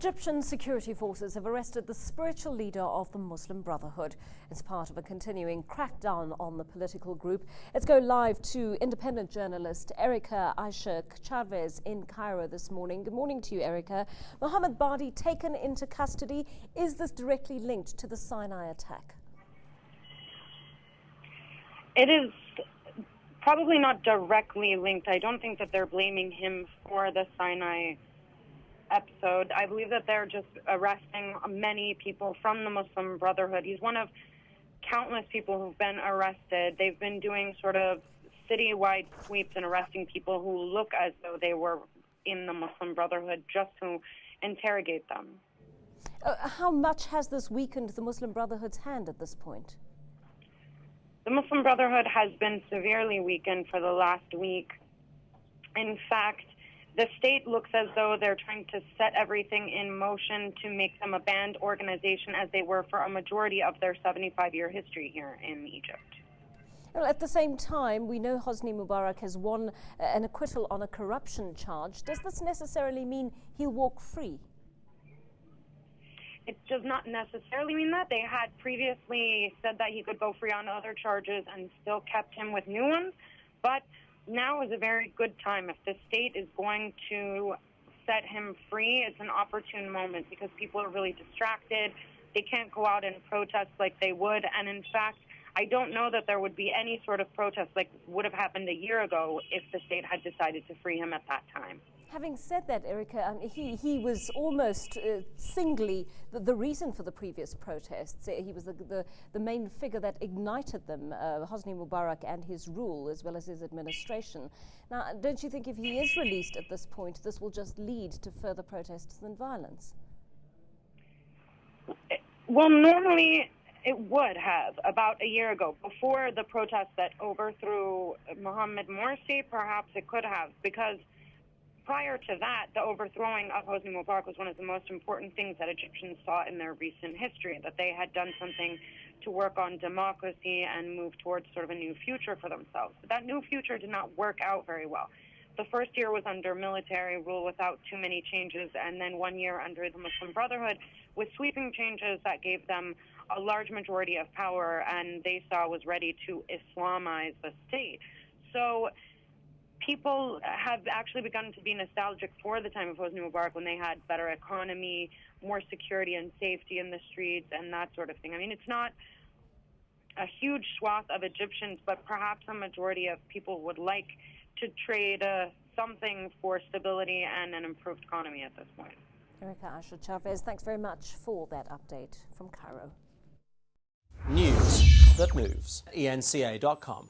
Egyptian security forces have arrested the spiritual leader of the Muslim Brotherhood. It's part of a continuing crackdown on the political group. Let's go live to independent journalist Erica Aisha Charves in Cairo this morning. Good morning to you, Erica. Mohammed Badi taken into custody. Is this directly linked to the Sinai attack? It is probably not directly linked. I don't think that they're blaming him for the Sinai episode. I believe that they're just arresting many people from the Muslim Brotherhood. He's one of countless people who've been arrested. They've been doing sort of citywide sweeps and arresting people who look as though they were in the Muslim Brotherhood just to interrogate them. How much has this weakened the Muslim Brotherhood's hand at this point? The Muslim Brotherhood has been severely weakened for the last week. In fact, the state looks as though they're trying to set everything in motion to make them a banned organization as they were for a majority of their 75-year history here in Egypt. Well, at the same time, we know Hosni Mubarak has won an acquittal on a corruption charge. Does this necessarily mean he'll walk free? It does not necessarily mean that. They had previously said that he could go free on other charges and still kept him with new ones. But now is a very good time. If the state is going to set him free, it's an opportune moment because people are really distracted. They can't go out and protest like they would. And in fact, I don't know that there would be any sort of protest like would have happened a year ago if the state had decided to free him at that time. Having said that, Erica, he was almost singly the reason for the previous protests. He was the main figure that ignited them, Hosni Mubarak and his rule, as well as his administration. Now, don't you think if he is released at this point, this will just lead to further protests and violence? Well, normally it would have. About a year ago, before the protests that overthrew Mohammed Morsi, perhaps it could have, because prior to that, the overthrowing of Hosni Mubarak was one of the most important things that Egyptians saw in their recent history, that they had done something to work on democracy and move towards sort of a new future for themselves. But that new future did not work out very well. The first year was under military rule without too many changes, and then 1 year under the Muslim Brotherhood with sweeping changes that gave them a large majority of power, and they saw was ready to Islamize the state. So people have actually begun to be nostalgic for the time of Hosni Mubarak when they had better economy, more security and safety in the streets, and that sort of thing. I mean, it's not a huge swath of Egyptians, but perhaps a majority of people would like to trade something for stability and an improved economy at this point. Erica Aisha Charves, thanks very much for that update from Cairo. News that moves. ENCA.com.